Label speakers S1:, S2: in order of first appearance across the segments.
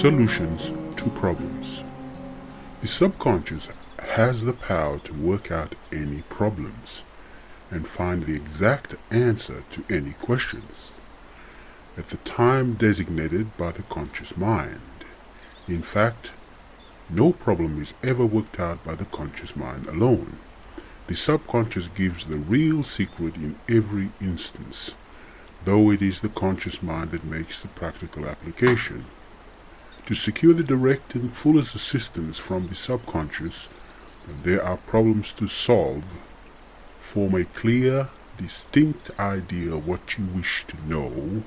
S1: Solutions to problems. The subconscious has the power to work out any problems and find the exact answer to any questions at the time designated by the conscious mind. In fact, no problem is ever worked out by the conscious mind alone. The subconscious gives the real secret in every instance, though it is the conscious mind that makes the practical application. To secure the direct and fullest assistance from the subconscious when there are problems to solve, form a clear, distinct idea of what you wish to know,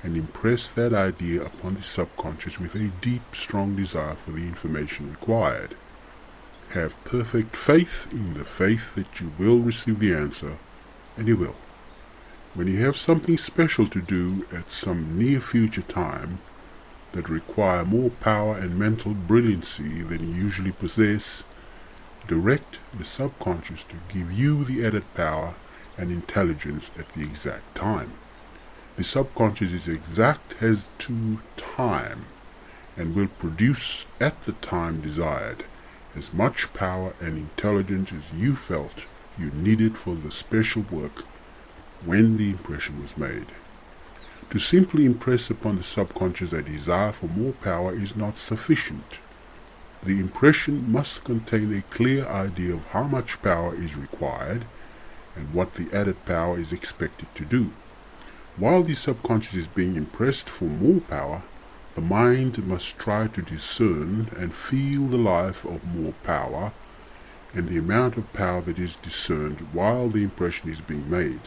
S1: and impress that idea upon the subconscious with a deep, strong desire for the information required. Have perfect faith in the faith that you will receive the answer, and you will. When you have something special to do at some near future time that require more power and mental brilliancy than you usually possess, direct the subconscious to give you the added power and intelligence at the exact time. The subconscious is exact as to time and will produce at the time desired as much power and intelligence as you felt you needed for the special work when the impression was made. To simply impress upon the subconscious a desire for more power is not sufficient. The impression must contain a clear idea of how much power is required and what the added power is expected to do. While the subconscious is being impressed for more power, the mind must try to discern and feel the life of more power and the amount of power that is discerned while the impression is being made.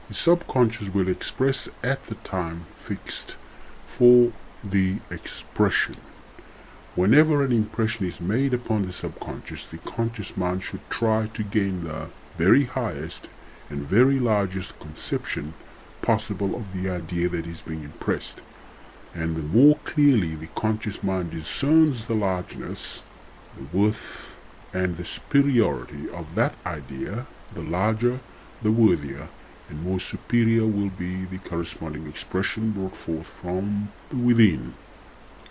S1: The subconscious will express at the time fixed for the expression. Whenever an impression is made upon the subconscious, the conscious mind should try to gain the very highest and very largest conception possible of the idea that is being impressed. And the more clearly the conscious mind discerns the largeness, the worth, and the superiority of that idea, the larger, the worthier, and more superior will be the corresponding expression brought forth from the within.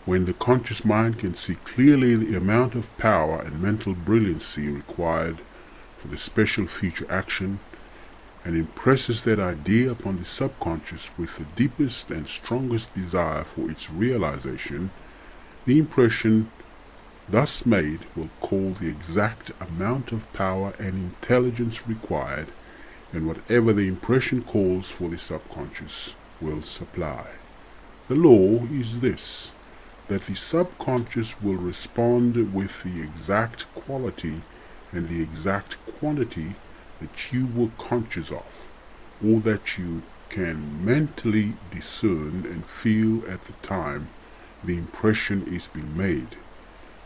S1: When the conscious mind can see clearly the amount of power and mental brilliancy required for the special future action, and impresses that idea upon the subconscious with the deepest and strongest desire for its realization, the impression thus made will call the exact amount of power and intelligence required, and whatever the impression calls for, the subconscious will supply. The law is this, that the subconscious will respond with the exact quality and the exact quantity that you were conscious of, or that you can mentally discern and feel at the time the impression is being made.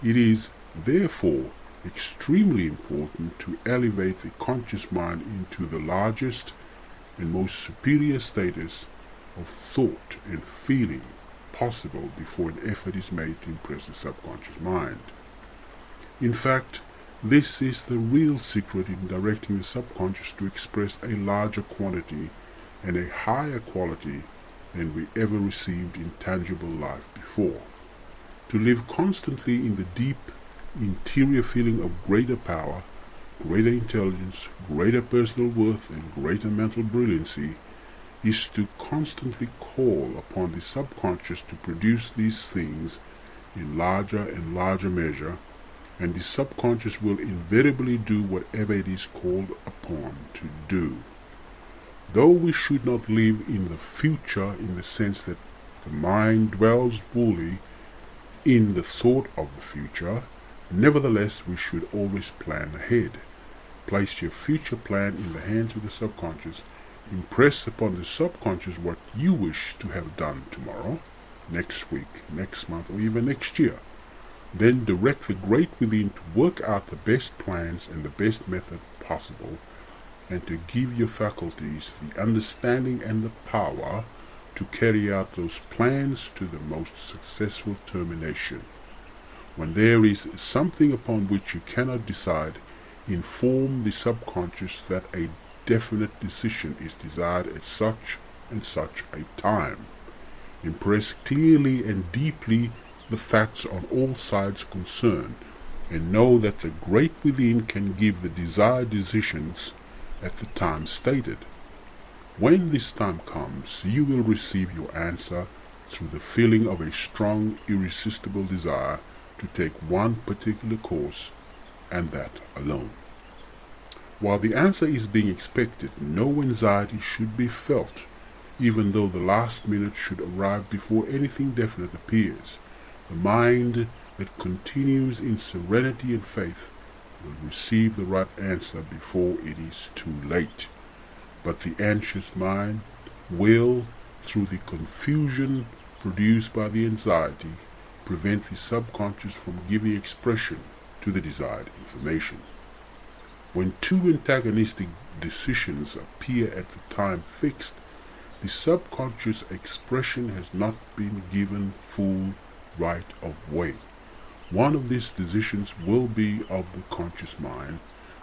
S1: It is, therefore, extremely important to elevate the conscious mind into the largest and most superior status of thought and feeling possible before an effort is made to impress the subconscious mind. In fact, this is the real secret in directing the subconscious to express a larger quantity and a higher quality than we ever received in tangible life before. To live constantly in the deep interior feeling of greater power, greater intelligence, greater personal worth, and greater mental brilliancy is to constantly call upon the subconscious to produce these things in larger and larger measure, and the subconscious will invariably do whatever it is called upon to do. Though we should not live in the future in the sense that the mind dwells wholly in the thought of the future, nevertheless we should always plan ahead. Place your future plan in the hands of the subconscious. Impress upon the subconscious what you wish to have done tomorrow, next week, next month, or even next year. Then direct the great within to work out the best plans and the best method possible, and to give your faculties the understanding and the power to carry out those plans to the most successful termination. When there is something upon which you cannot decide, inform the subconscious that a definite decision is desired at such and such a time. Impress clearly and deeply the facts on all sides concerned, and know that the great within can give the desired decisions at the time stated. When this time comes, you will receive your answer through the feeling of a strong, irresistible desire to take one particular course, and that alone. While the answer is being expected, no anxiety should be felt, even though the last minute should arrive before anything definite appears. The mind that continues in serenity and faith will receive the right answer before it is too late. But the anxious mind will, through the confusion produced by the anxiety, prevent the subconscious from giving expression to the desired information. When two antagonistic decisions appear at the time fixed, the subconscious expression has not been given full right of way. One of these decisions will be of the conscious mind,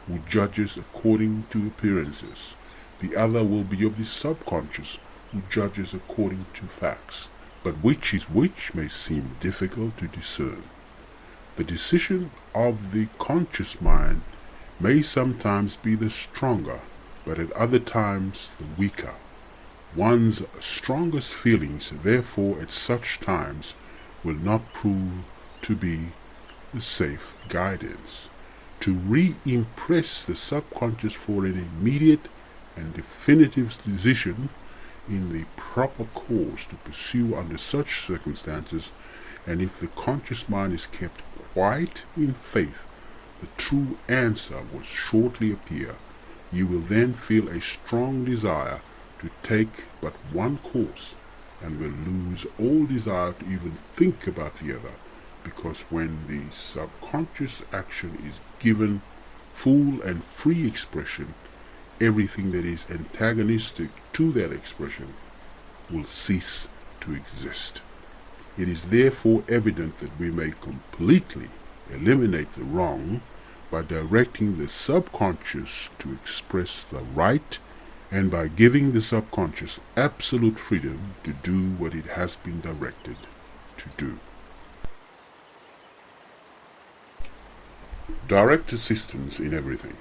S1: who judges according to appearances. The other will be of the subconscious, who judges according to facts. But which is which may seem difficult to discern. The decision of the conscious mind may sometimes be the stronger, but at other times the weaker. One's strongest feelings, therefore, at such times will not prove to be the safe guidance. To re-impress the subconscious for an immediate and definitive decision in the proper course to pursue under such circumstances, and if the conscious mind is kept quiet in faith, the true answer will shortly appear. You will then feel a strong desire to take but one course, and will lose all desire to even think about the other, because when the subconscious action is given full and free expression, everything that is antagonistic to that expression will cease to exist. It is therefore evident that we may completely eliminate the wrong by directing the subconscious to express the right, and by giving the subconscious absolute freedom to do what it has been directed to do. Direct assistance in everything.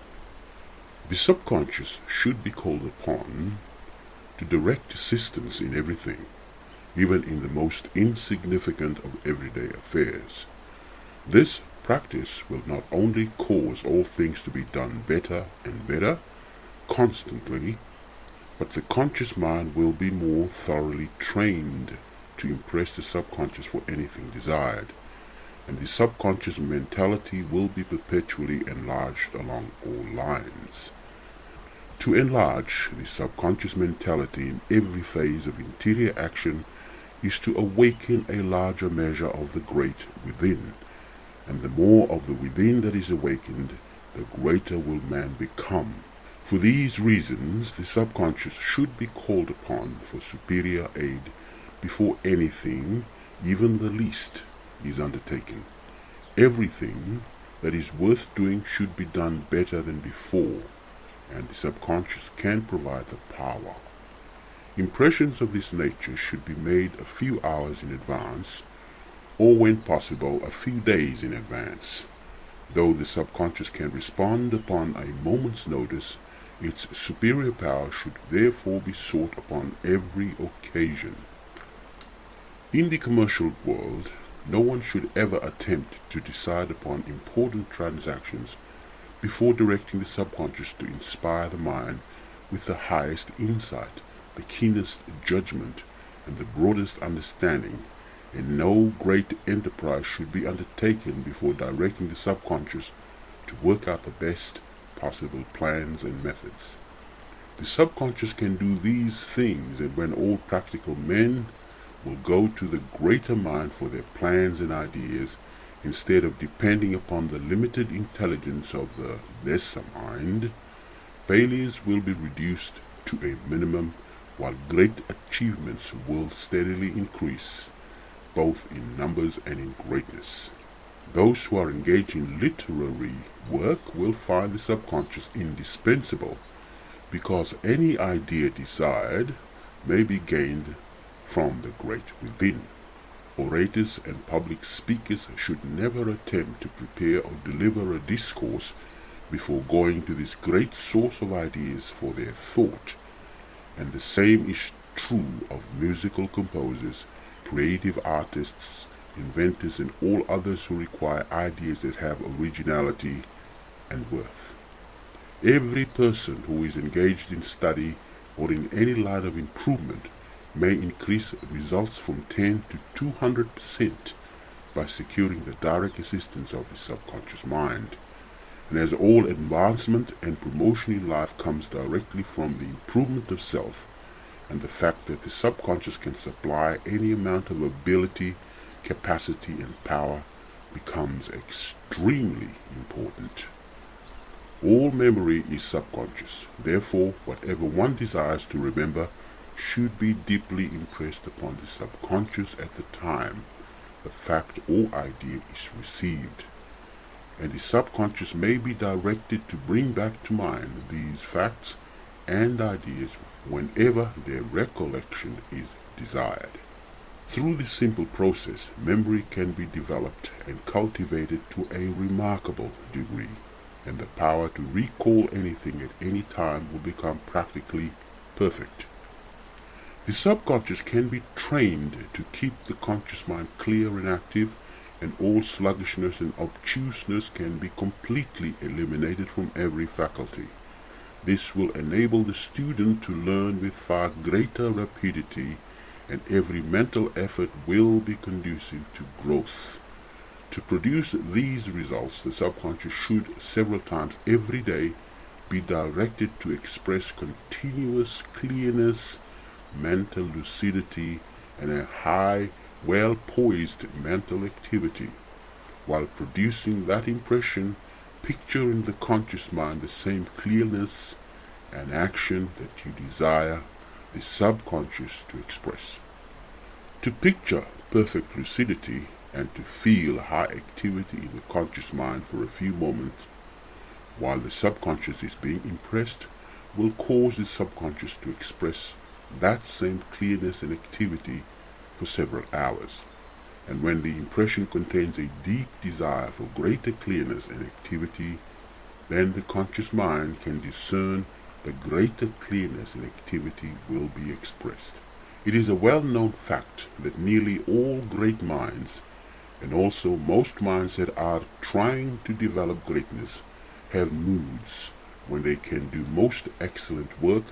S1: The subconscious should be called upon to direct assistance in everything, even in the most insignificant of everyday affairs. This practice will not only cause all things to be done better and better, constantly, but the conscious mind will be more thoroughly trained to impress the subconscious for anything desired, and the subconscious mentality will be perpetually enlarged along all lines. To enlarge the subconscious mentality in every phase of interior action is to awaken a larger measure of the great within, and the more of the within that is awakened, the greater will man become. For these reasons, the subconscious should be called upon for superior aid before anything, even the least, is undertaken. Everything that is worth doing should be done better than before, and the subconscious can provide the power. Impressions of this nature should be made a few hours in advance, or when possible a few days in advance. Though the subconscious can respond upon a moment's notice, its superior power should therefore be sought upon every occasion. In the commercial world, no one should ever attempt to decide upon important transactions before directing the subconscious to inspire the mind with the highest insight, the keenest judgment, and the broadest understanding, and no great enterprise should be undertaken before directing the subconscious to work out the best possible plans and methods. The subconscious can do these things, and when all practical men will go to the greater mind for their plans and ideas, instead of depending upon the limited intelligence of the lesser mind, failures will be reduced to a minimum, while great achievements will steadily increase, both in numbers and in greatness. Those who are engaged in literary work will find the subconscious indispensable, because any idea desired may be gained from the great within. Orators and public speakers should never attempt to prepare or deliver a discourse before going to this great source of ideas for their thought, and the same is true of musical composers, creative artists, inventors, and all others who require ideas that have originality and worth. Every person who is engaged in study or in any line of improvement may increase results from 10 to 200% by securing the direct assistance of the subconscious mind. And as all advancement and promotion in life comes directly from the improvement of self, and the fact that the subconscious can supply any amount of ability, capacity, and power becomes extremely important. All memory is subconscious. Therefore, whatever one desires to remember should be deeply impressed upon the subconscious at the time the fact or idea is received. And the subconscious may be directed to bring back to mind these facts and ideas whenever their recollection is desired. Through this simple process, memory can be developed and cultivated to a remarkable degree, and the power to recall anything at any time will become practically perfect. The subconscious can be trained to keep the conscious mind clear and active, and all sluggishness and obtuseness can be completely eliminated from every faculty. This will enable the student to learn with far greater rapidity, and every mental effort will be conducive to growth. To produce these results, the subconscious should several times every day be directed to express continuous clearness, mental lucidity, and a high, well-poised mental activity. While producing that impression, picture in the conscious mind the same clearness and action that you desire the subconscious to express. To picture perfect lucidity and to feel high activity in the conscious mind for a few moments while the subconscious is being impressed will cause the subconscious to express that same clearness and activity for several hours. And when the impression contains a deep desire for greater clearness and activity, then the conscious mind can discern the greater clearness and activity will be expressed. It is a well-known fact that nearly all great minds, and also most minds that are trying to develop greatness, have moods when they can do most excellent work,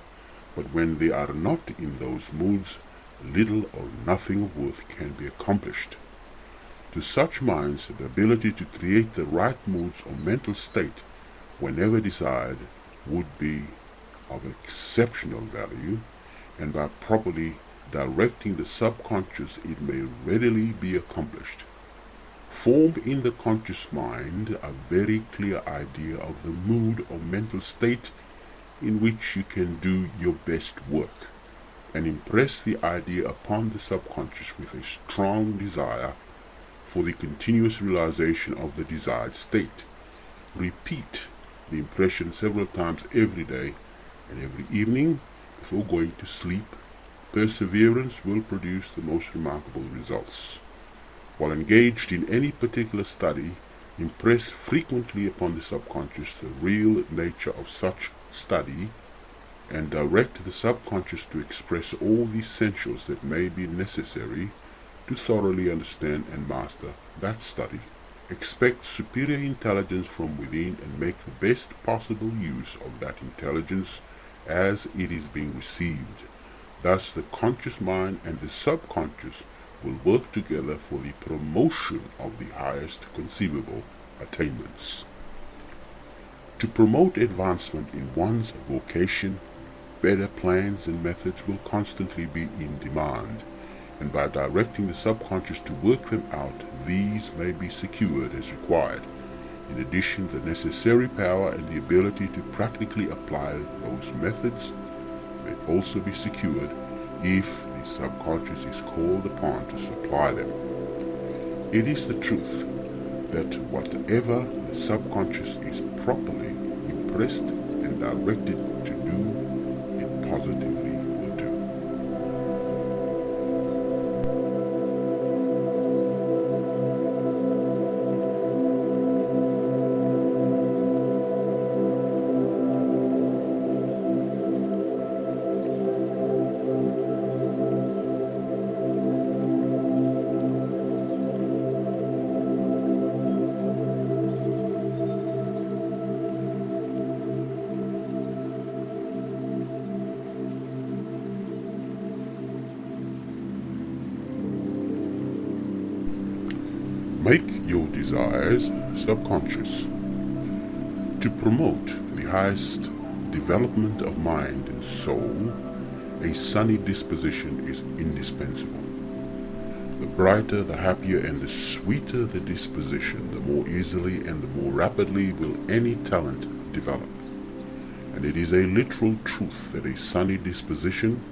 S1: but when they are not in those moods, little or nothing of worth can be accomplished. To such minds, the ability to create the right moods or mental state whenever desired would be of exceptional value, and by properly directing the subconscious it may readily be accomplished. Form in the conscious mind a very clear idea of the mood or mental state in which you can do your best work, and impress the idea upon the subconscious with a strong desire for the continuous realization of the desired state. Repeat the impression several times every day and every evening before going to sleep. Perseverance will produce the most remarkable results. While engaged in any particular study, impress frequently upon the subconscious the real nature of such study, and direct the subconscious to express all the essentials that may be necessary to thoroughly understand and master that study. Expect superior intelligence from within and make the best possible use of that intelligence as it is being received. Thus the conscious mind and the subconscious will work together for the promotion of the highest conceivable attainments. To promote advancement in one's vocation, better plans and methods will constantly be in demand, and by directing the subconscious to work them out, these may be secured as required. In addition, the necessary power and the ability to practically apply those methods may also be secured if the subconscious is called upon to supply them. It is the truth that whatever the subconscious is properly impressed and directed to do, it positively will do. Make your desires subconscious. To promote the highest development of mind and soul, a sunny disposition is indispensable. The brighter, the happier, and the sweeter the disposition, the more easily and the more rapidly will any talent develop. And it is a literal truth that a sunny disposition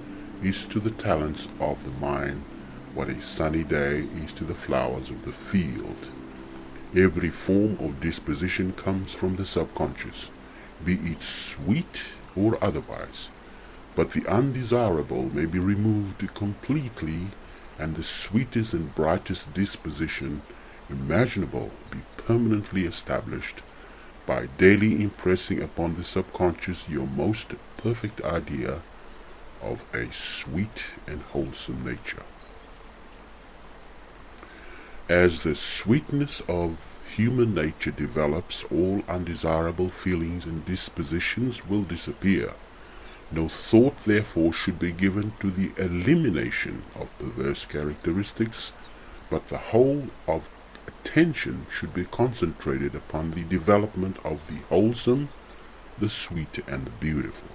S1: is to the talents of the mind what a sunny day is to the flowers of the field. Every form of disposition comes from the subconscious, be it sweet or otherwise, but the undesirable may be removed completely, and the sweetest and brightest disposition imaginable be permanently established by daily impressing upon the subconscious your most perfect idea of a sweet and wholesome nature. As the sweetness of human nature develops, all undesirable feelings and dispositions will disappear. No thought, therefore, should be given to the elimination of perverse characteristics, but the whole of attention should be concentrated upon the development of the wholesome, the sweet, and the beautiful.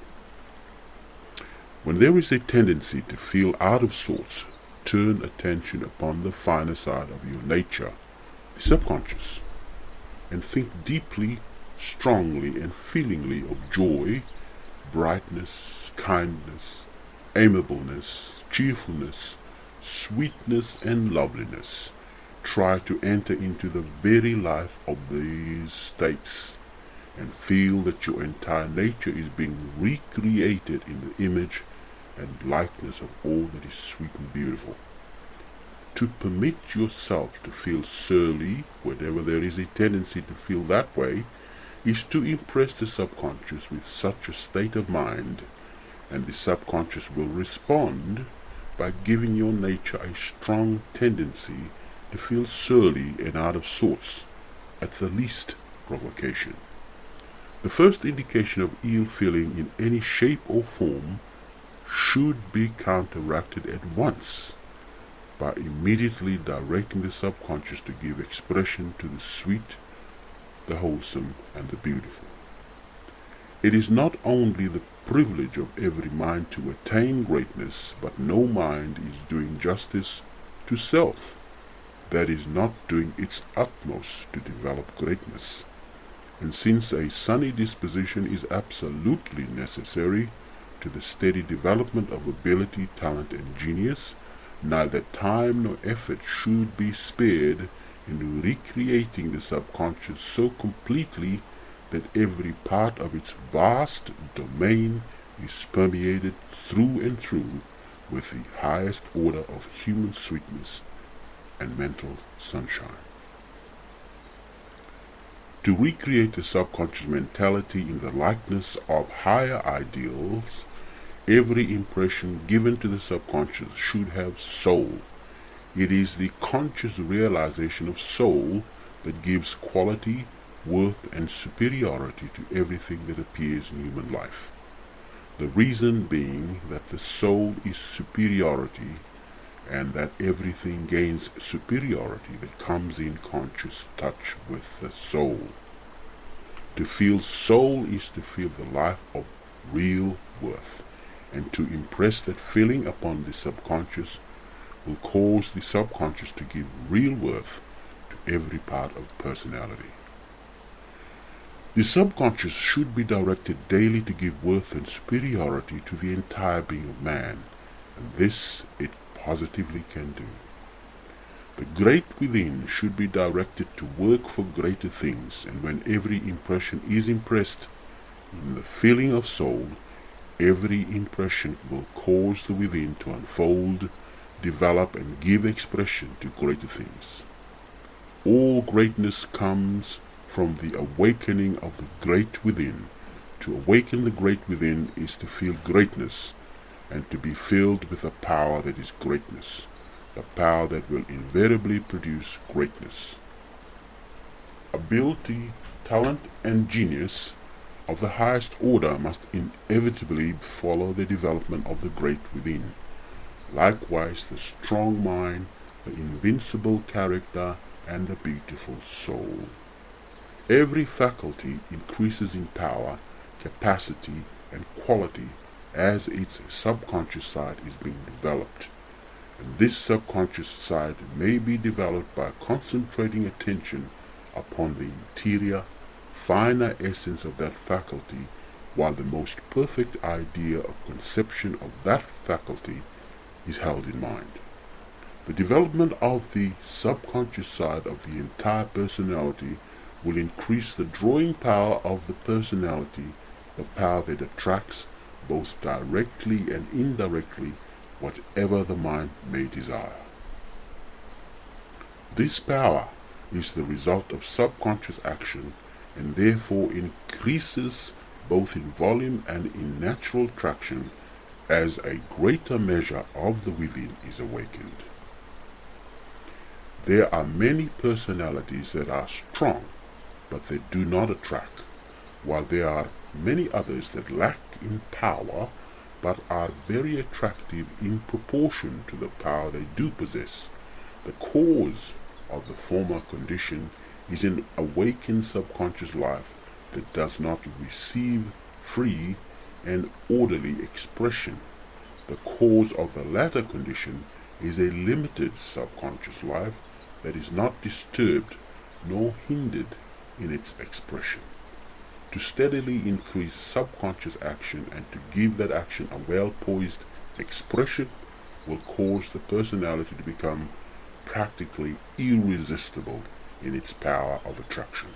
S1: When there is a tendency to feel out of sorts, turn attention upon the finer side of your nature, the subconscious, and think deeply, strongly, and feelingly of joy, brightness, kindness, amiableness, cheerfulness, sweetness, and loveliness. Try to enter into the very life of these states and feel that your entire nature is being recreated in the image and likeness of all that is sweet and beautiful. To permit yourself to feel surly whenever there is a tendency to feel that way is to impress the subconscious with such a state of mind, and the subconscious will respond by giving your nature a strong tendency to feel surly and out of sorts at the least provocation. The first indication of ill feeling in any shape or form should be counteracted at once by immediately directing the subconscious to give expression to the sweet, the wholesome, and the beautiful. It is not only the privilege of every mind to attain greatness, but no mind is doing justice to self that is not doing its utmost to develop greatness. And since a sunny disposition is absolutely necessary to the steady development of ability, talent, and genius, neither time nor effort should be spared in recreating the subconscious so completely that every part of its vast domain is permeated through and through with the highest order of human sweetness and mental sunshine. To recreate the subconscious mentality in the likeness of higher ideals, every impression given to the subconscious should have soul. It is the conscious realization of soul that gives quality, worth, and superiority to everything that appears in human life. The reason being that the soul is superiority, and that everything gains superiority that comes in conscious touch with the soul. To feel soul is to feel the life of real worth, and to impress that feeling upon the subconscious will cause the subconscious to give real worth to every part of personality. The subconscious should be directed daily to give worth and superiority to the entire being of man, and this it positively can do. The great within should be directed to work for greater things, and when every impression is impressed in the feeling of soul, every impression will cause the within to unfold, develop, and give expression to greater things. All greatness comes from the awakening of the great within. To awaken the great within is to feel greatness, and to be filled with a power that is greatness, a power that will invariably produce greatness. Ability, talent, and genius of the highest order must inevitably follow the development of the great within. Likewise, the strong mind, the invincible character, and the beautiful soul. Every faculty increases in power, capacity, and quality as its subconscious side is being developed. And this subconscious side may be developed by concentrating attention upon the interior, finer essence of that faculty, while the most perfect idea or conception of that faculty is held in mind. The development of the subconscious side of the entire personality will increase the drawing power of the personality, the power that attracts both directly and indirectly whatever the mind may desire. This power is the result of subconscious action and therefore increases both in volume and in natural traction as a greater measure of the within is awakened. There are many personalities that are strong, but they do not attract, while there are many others that lack in power, but are very attractive in proportion to the power they do possess. The cause of the former condition is an awakened subconscious life that does not receive free and orderly expression. The cause of the latter condition is a limited subconscious life that is not disturbed nor hindered in its expression. To steadily increase subconscious action and to give that action a well-poised expression will cause the personality to become practically irresistible in its power of attraction.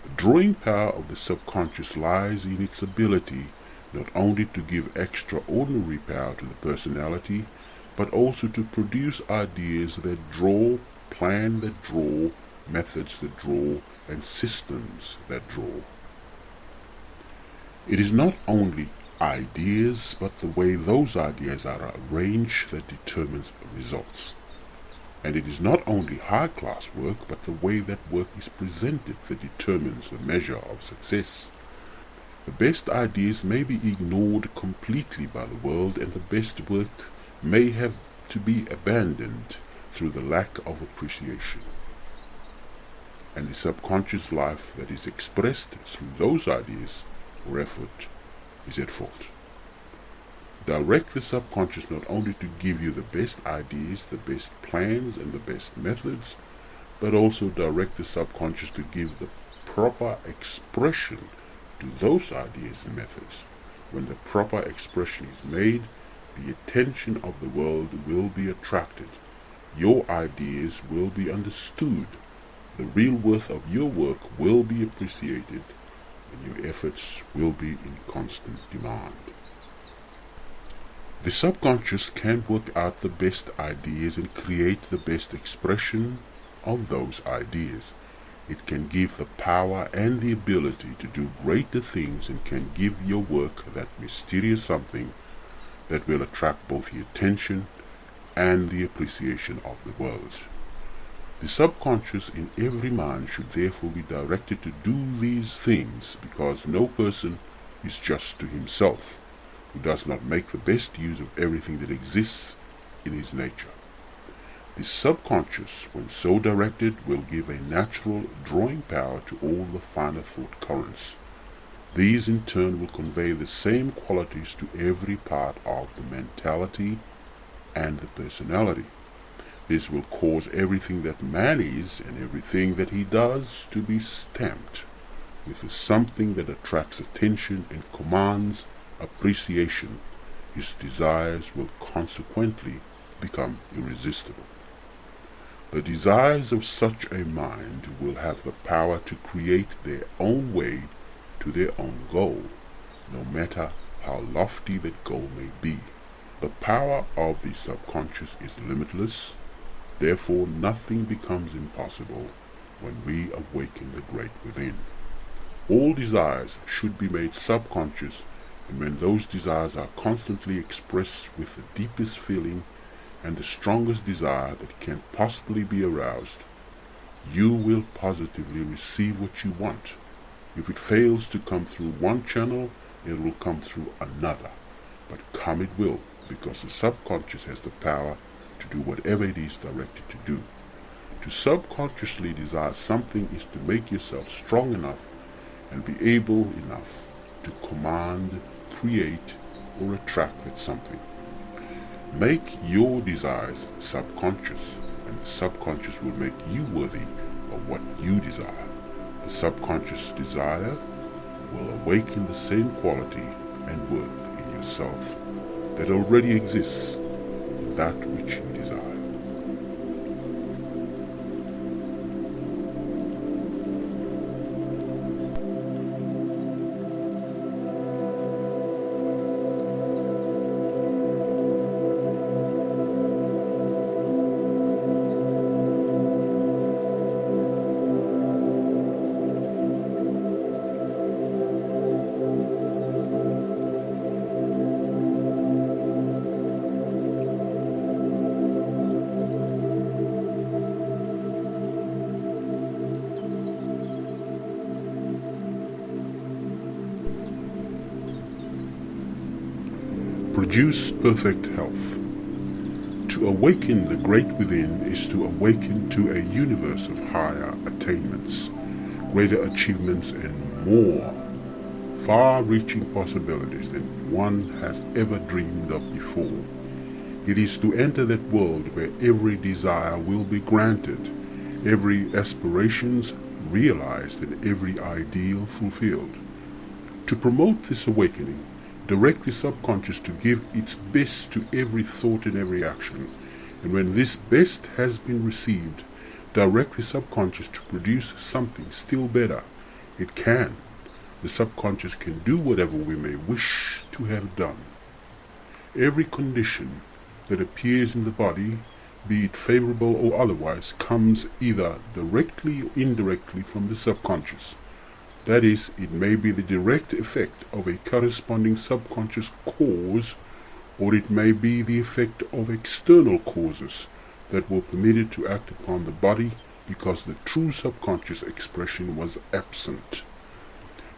S1: The drawing power of the subconscious lies in its ability not only to give extraordinary power to the personality, but also to produce ideas that draw, plan that draw, methods that draw, and systems that draw. It is not only ideas, but the way those ideas are arranged that determines results. And it is not only high-class work, but the way that work is presented that determines the measure of success. The best ideas may be ignored completely by the world, and the best work may have to be abandoned through the lack of appreciation. And the subconscious life that is expressed through those ideas or effort is at fault. Direct the subconscious not only to give you the best ideas, the best plans, and the best methods, but also direct the subconscious to give the proper expression to those ideas and methods. When the proper expression is made, the attention of the world will be attracted. Your ideas will be understood. The real worth of your work will be appreciated, and your efforts will be in constant demand. The subconscious can work out the best ideas and create the best expression of those ideas. It can give the power and the ability to do greater things and can give your work that mysterious something that will attract both the attention and the appreciation of the world. The subconscious in every mind should therefore be directed to do these things, because no person is just to himself who does not make the best use of everything that exists in his nature. The subconscious, when so directed, will give a natural drawing power to all the finer thought currents. These in turn will convey the same qualities to every part of the mentality and the personality. This will cause everything that man is and everything that he does to be stamped with something that attracts attention and commands appreciation. His desires will consequently become irresistible. The desires of such a mind will have the power to create their own way to their own goal, no matter how lofty that goal may be. The power of the subconscious is limitless, therefore nothing becomes impossible when we awaken the great within. All desires should be made subconscious, and when those desires are constantly expressed with the deepest feeling and the strongest desire that can possibly be aroused, you will positively receive what you want. If it fails to come through one channel, it will come through another. But come it will, because the subconscious has the power to do whatever it is directed to do. To subconsciously desire something is to make yourself strong enough and be able enough to command, create, or attract that something. Make your desires subconscious, and the subconscious will make you worthy of what you desire. The subconscious desire will awaken the same quality and worth in yourself that already exists in that which you desire. Produce perfect health. To awaken the great within is to awaken to a universe of higher attainments, greater achievements, and more far-reaching possibilities than one has ever dreamed of before. It is to enter that world where every desire will be granted, every aspiration realized, and every ideal fulfilled. To promote this awakening, direct the subconscious to give its best to every thought and every action, and when this best has been received, direct the subconscious to produce something still better. It can. The subconscious can do whatever we may wish to have done. Every condition that appears in the body, be it favorable or otherwise, comes either directly or indirectly from the subconscious. That is, it may be the direct effect of a corresponding subconscious cause, or it may be the effect of external causes that were permitted to act upon the body because the true subconscious expression was absent.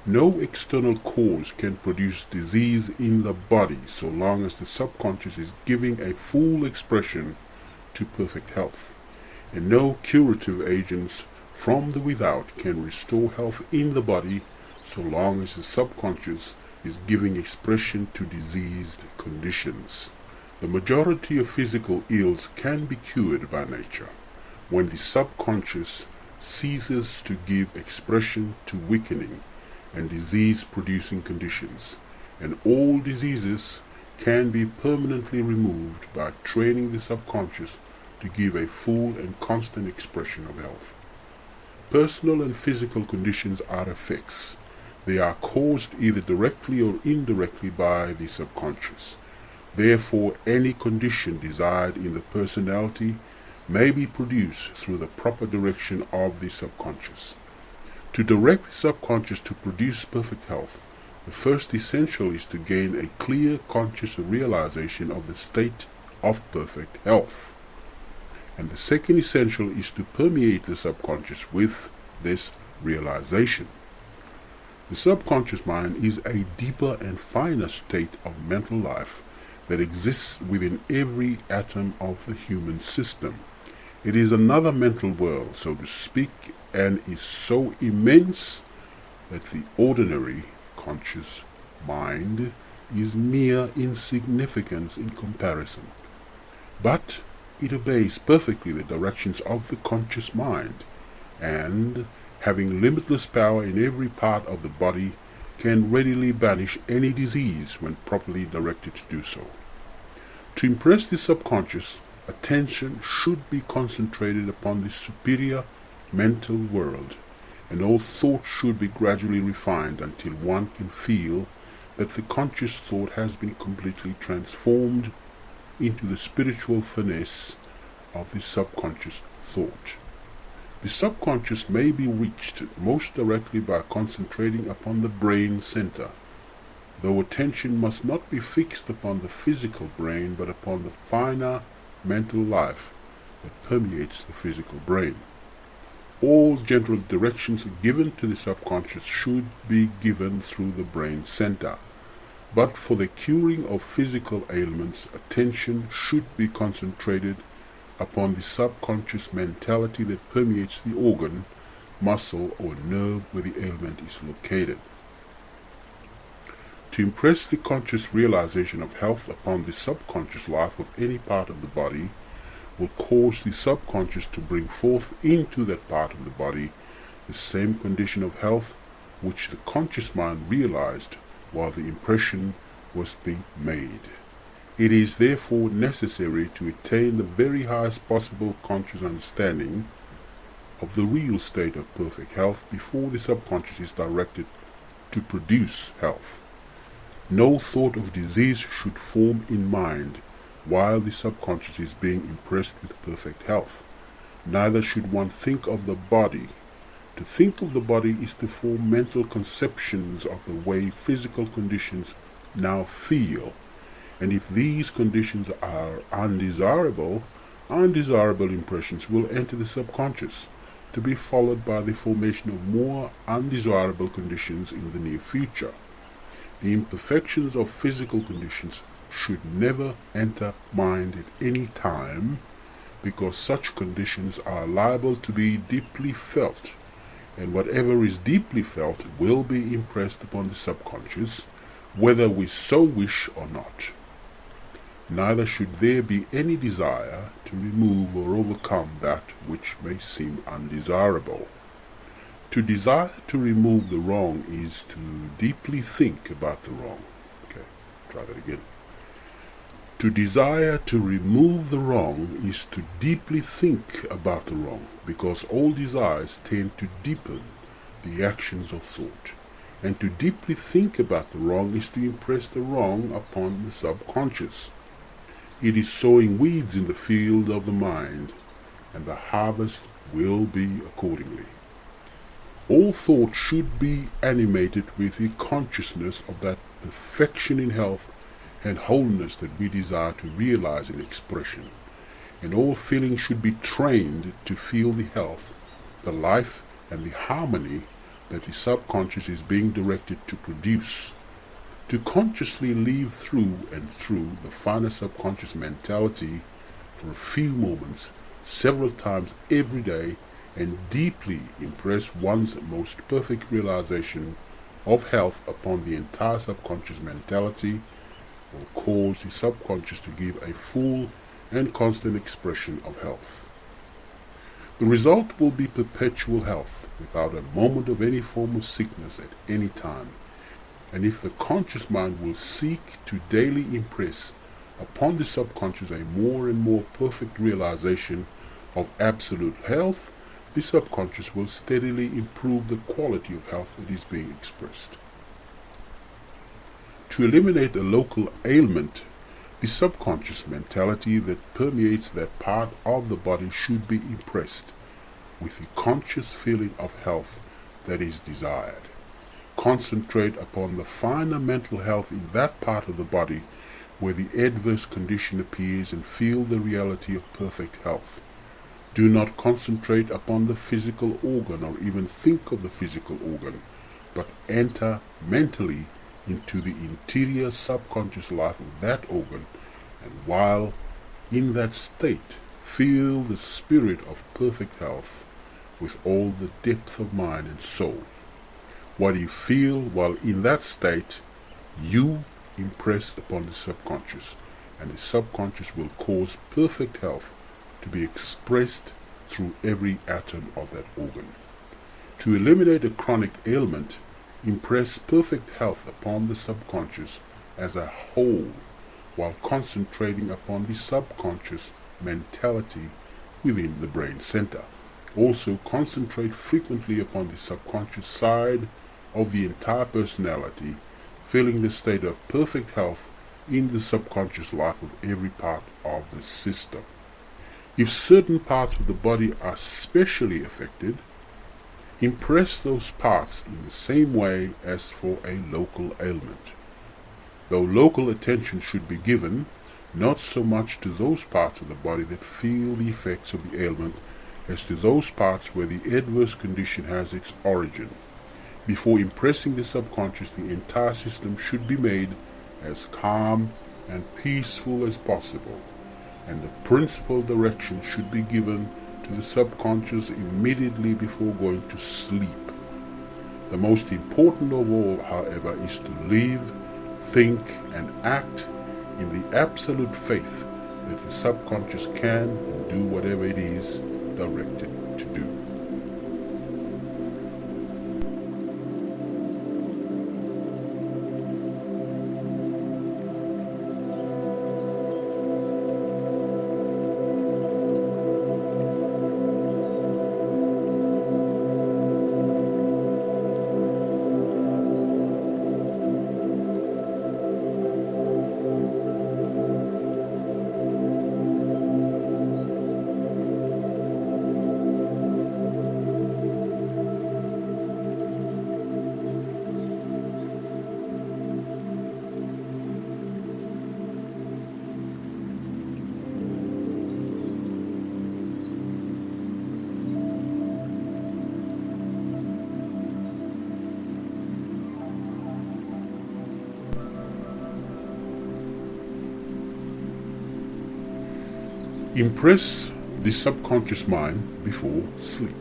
S1: No external cause can produce disease in the body so long as the subconscious is giving a full expression to perfect health, and no curative agents from the without can restore health in the body so long as the subconscious is giving expression to diseased conditions. The majority of physical ills can be cured by nature when the subconscious ceases to give expression to weakening and disease-producing conditions, and all diseases can be permanently removed by training the subconscious to give a full and constant expression of health. Personal and physical conditions are effects. They are caused either directly or indirectly by the subconscious. Therefore, any condition desired in the personality may be produced through the proper direction of the subconscious. To direct the subconscious to produce perfect health, the first essential is to gain a clear conscious realization of the state of perfect health. And the second essential is to permeate the subconscious with this realization. The subconscious mind is a deeper and finer state of mental life that exists within every atom of the human system. It is another mental world, so to speak, and is so immense that the ordinary conscious mind is mere insignificance in comparison. But it obeys perfectly the directions of the conscious mind, and, having limitless power in every part of the body, can readily banish any disease when properly directed to do so. To impress the subconscious, attention should be concentrated upon the superior mental world, and all thought should be gradually refined until one can feel that the conscious thought has been completely transformed into the spiritual finesse of the subconscious thought. The subconscious may be reached most directly by concentrating upon the brain center, though attention must not be fixed upon the physical brain but upon the finer mental life that permeates the physical brain. All general directions given to the subconscious should be given through the brain center. But for the curing of physical ailments, attention should be concentrated upon the subconscious mentality that permeates the organ, muscle, or nerve where the ailment is located. To impress the conscious realization of health upon the subconscious life of any part of the body will cause the subconscious to bring forth into that part of the body the same condition of health which the conscious mind realized while the impression was being made. It is therefore necessary to attain the very highest possible conscious understanding of the real state of perfect health before the subconscious is directed to produce health. No thought of disease should form in mind while the subconscious is being impressed with perfect health. Neither should one think of the body. To think of the body is to form mental conceptions of the way physical conditions now feel, and if these conditions are undesirable impressions will enter the subconscious, to be followed by the formation of more undesirable conditions in the near future. The imperfections of physical conditions should never enter mind at any time, because such conditions are liable to be deeply felt, and whatever is deeply felt will be impressed upon the subconscious, whether we so wish or not. Neither should there be any desire to remove or overcome that which may seem undesirable. To desire to remove the wrong is to deeply think about the wrong. Okay, try that again. To desire to remove the wrong is to deeply think about the wrong, because all desires tend to deepen the actions of thought. And to deeply think about the wrong is to impress the wrong upon the subconscious. It is sowing weeds in the field of the mind, and the harvest will be accordingly. All thought should be animated with the consciousness of that perfection in health and wholeness that we desire to realize in expression, and all feeling should be trained to feel the health, the life, and the harmony that the subconscious is being directed to produce. To consciously live through and through the finer subconscious mentality for a few moments, several times every day, and deeply impress one's most perfect realization of health upon the entire subconscious mentality will cause the subconscious to give a full and constant expression of health. The result will be perpetual health, without a moment of any form of sickness at any time. And if the conscious mind will seek to daily impress upon the subconscious a more and more perfect realization of absolute health, the subconscious will steadily improve the quality of health that is being expressed. To eliminate a local ailment, the subconscious mentality that permeates that part of the body should be impressed with the conscious feeling of health that is desired. Concentrate upon the finer mental health in that part of the body where the adverse condition appears and feel the reality of perfect health. Do not concentrate upon the physical organ or even think of the physical organ, but enter mentally into the interior subconscious life of that organ, and while in that state, feel the spirit of perfect health with all the depth of mind and soul. What you feel while in that state, you impress upon the subconscious, and the subconscious will cause perfect health to be expressed through every atom of that organ. To eliminate a chronic ailment, impress perfect health upon the subconscious as a whole, while concentrating upon the subconscious mentality within the brain center. Also concentrate frequently upon the subconscious side of the entire personality, feeling the state of perfect health in the subconscious life of every part of the system. If certain parts of the body are specially affected, impress those parts in the same way as for a local ailment. Though local attention should be given, not so much to those parts of the body that feel the effects of the ailment as to those parts where the adverse condition has its origin. Before impressing the subconscious, the entire system should be made as calm and peaceful as possible. and the principal direction should be given to the subconscious immediately before going to sleep. The most important of all, however, is to live, think, and act in the absolute faith that the subconscious can and do whatever it is directed to do. Impress the subconscious mind before sleep.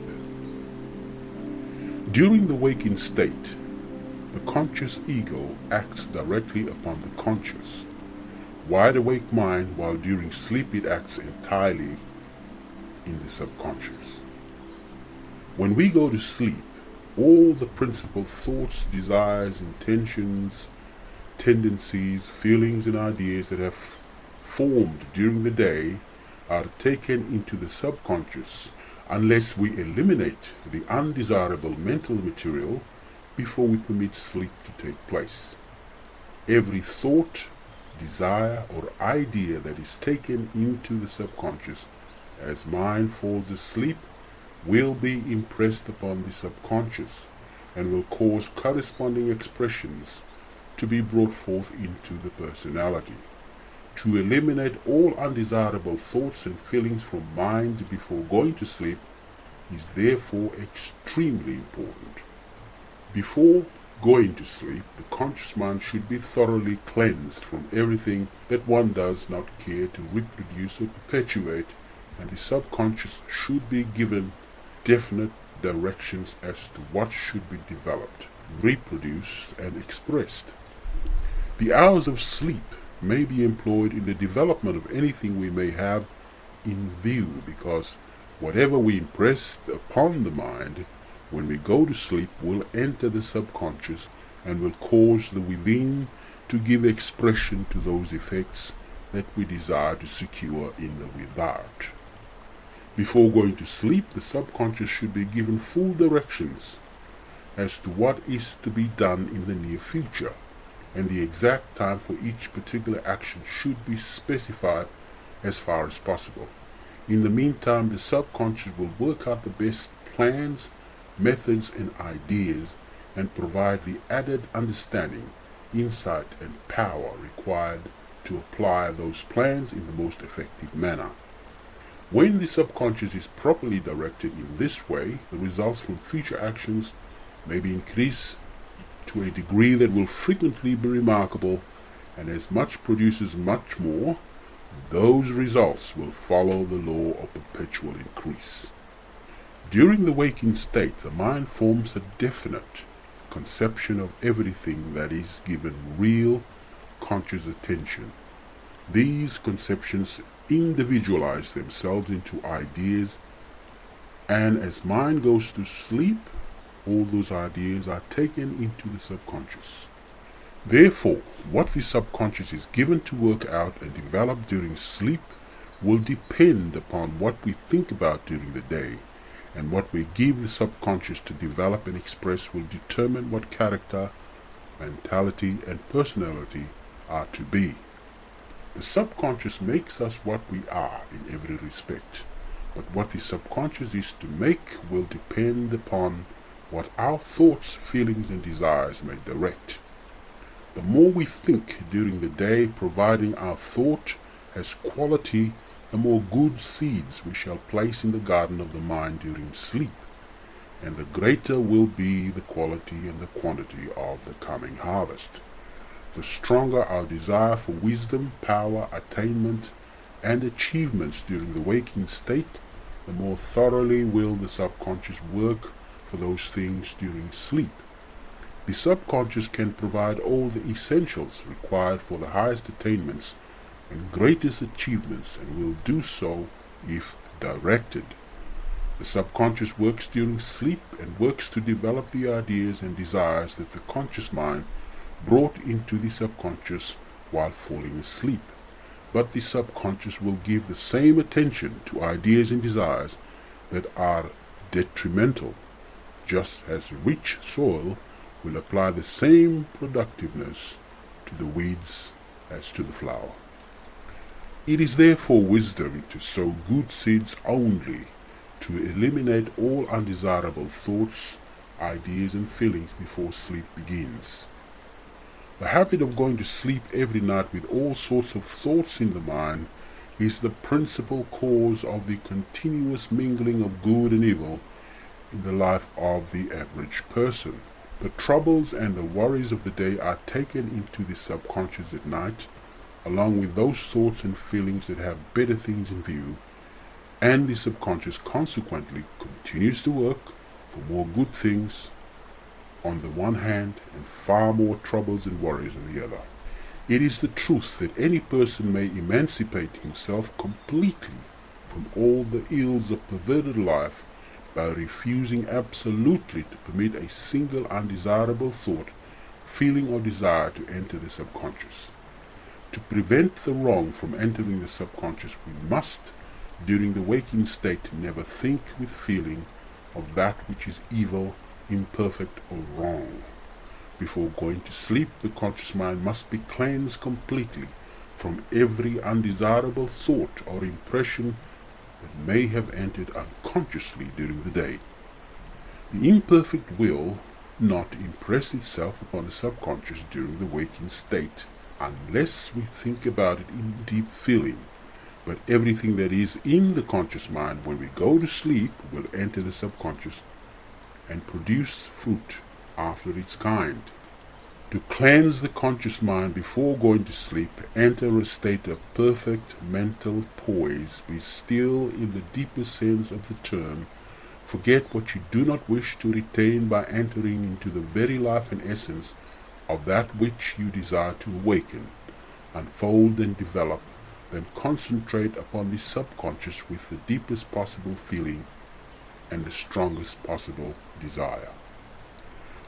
S1: During the waking state, the conscious ego acts directly upon the conscious, wide-awake mind, while during sleep it acts entirely in the subconscious. When we go to sleep, all the principal thoughts, desires, intentions, tendencies, feelings, and ideas that have formed during the day are taken into the subconscious unless we eliminate the undesirable mental material before we permit sleep to take place. Every thought, desire, or idea that is taken into the subconscious as mind falls asleep will be impressed upon the subconscious and will cause corresponding expressions to be brought forth into the personality. To eliminate all undesirable thoughts and feelings from mind before going to sleep is therefore extremely important. Before going to sleep, the conscious mind should be thoroughly cleansed from everything that one does not care to reproduce or perpetuate, and the subconscious should be given definite directions as to what should be developed, reproduced, and expressed. The hours of sleep may be employed in the development of anything we may have in view, because whatever we impress upon the mind when we go to sleep will enter the subconscious and will cause the within to give expression to those effects that we desire to secure in the without. Before going to sleep, the subconscious should be given full directions as to what is to be done in the near future, and the exact time for each particular action should be specified as far as possible. In the meantime, the subconscious will work out the best plans, methods, and ideas, and provide the added understanding, insight, and power required to apply those plans in the most effective manner. When the subconscious is properly directed in this way, the results from future actions may be increased to a degree that will frequently be remarkable, and as much produces much more, those results will follow the law of perpetual increase. During the waking state, the mind forms a definite conception of everything that is given real conscious attention. These conceptions individualize themselves into ideas, and as mind goes to sleep, all those ideas are taken into the subconscious. Therefore, what the subconscious is given to work out and develop during sleep will depend upon what we think about during the day, and what we give the subconscious to develop and express will determine what character, mentality, and personality are to be. The subconscious makes us what we are in every respect, but what the subconscious is to make will depend upon what our thoughts, feelings, and desires may direct. The more we think during the day, providing our thought has quality, the more good seeds we shall place in the garden of the mind during sleep, and the greater will be the quality and the quantity of the coming harvest. The stronger our desire for wisdom, power, attainment, and achievements during the waking state, the more thoroughly will the subconscious work for those things during sleep. The subconscious can provide all the essentials required for the highest attainments and greatest achievements, and will do so if directed. The subconscious works during sleep and works to develop the ideas and desires that the conscious mind brought into the subconscious while falling asleep. But the subconscious will give the same attention to ideas and desires that are detrimental, just as rich soil will apply the same productiveness to the weeds as to the flower. It is therefore wisdom to sow good seeds only, to eliminate all undesirable thoughts, ideas and feelings before sleep begins. The habit of going to sleep every night with all sorts of thoughts in the mind is the principal cause of the continuous mingling of good and evil in the life of the average person. The troubles and the worries of the day are taken into the subconscious at night, along with those thoughts and feelings that have better things in view, and the subconscious consequently continues to work for more good things on the one hand and far more troubles and worries on the other. It is the truth that any person may emancipate himself completely from all the ills of perverted life by refusing absolutely to permit a single undesirable thought, feeling or desire to enter the subconscious. To prevent the wrong from entering the subconscious, we must, during the waking state, never think with feeling of that which is evil, imperfect, or wrong. Before going to sleep, the conscious mind must be cleansed completely from every undesirable thought or impression that may have entered unconsciously during the day. The imperfect will not impress itself upon the subconscious during the waking state, unless we think about it in deep feeling, but everything that is in the conscious mind when we go to sleep will enter the subconscious and produce fruit after its kind. To cleanse the conscious mind before going to sleep, enter a state of perfect mental poise, be still in the deepest sense of the term, forget what you do not wish to retain by entering into the very life and essence of that which you desire to awaken, unfold and develop, then concentrate upon the subconscious with the deepest possible feeling and the strongest possible desire.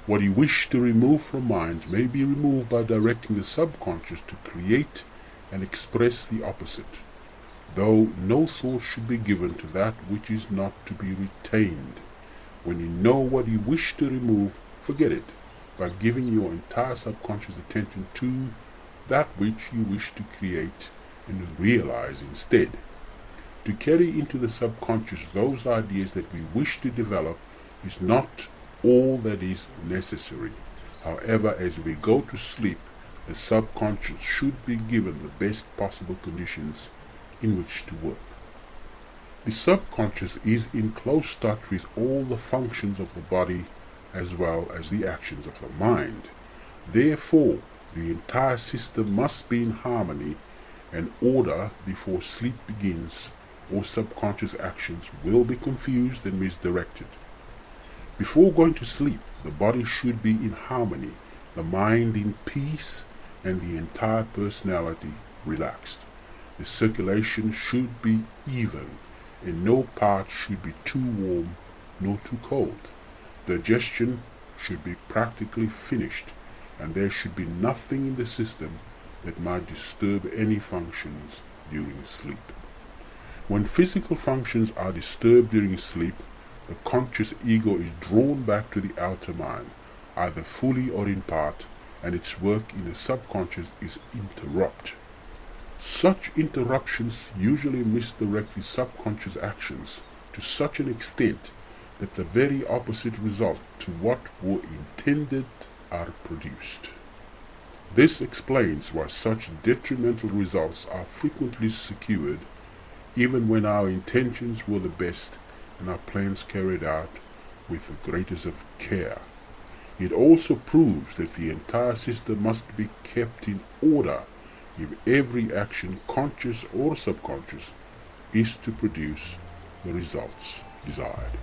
S1: What you wish to remove from mind may be removed by directing the subconscious to create and express the opposite, though no thought should be given to that which is not to be retained. When you know what you wish to remove, forget it by giving your entire subconscious attention to that which you wish to create and realize instead. To carry into the subconscious those ideas that we wish to develop is not all that is necessary. However, as we go to sleep, the subconscious should be given the best possible conditions in which to work. The subconscious is in close touch with all the functions of the body as well as the actions of the mind. Therefore, the entire system must be in harmony and order before sleep begins, or subconscious actions will be confused and misdirected. Before going to sleep, the body should be in harmony, the mind in peace, and the entire personality relaxed. The circulation should be even, and no part should be too warm nor too cold. Digestion should be practically finished, and there should be nothing in the system that might disturb any functions during sleep. When physical functions are disturbed during sleep, the conscious ego is drawn back to the outer mind, either fully or in part, and its work in the subconscious is interrupted. Such interruptions usually misdirect the subconscious actions to such an extent that the very opposite result to what were intended are produced. This explains why such detrimental results are frequently secured, even when our intentions were the best and our plans carried out with the greatest of care. It also proves that the entire system must be kept in order if every action, conscious or subconscious, is to produce the results desired.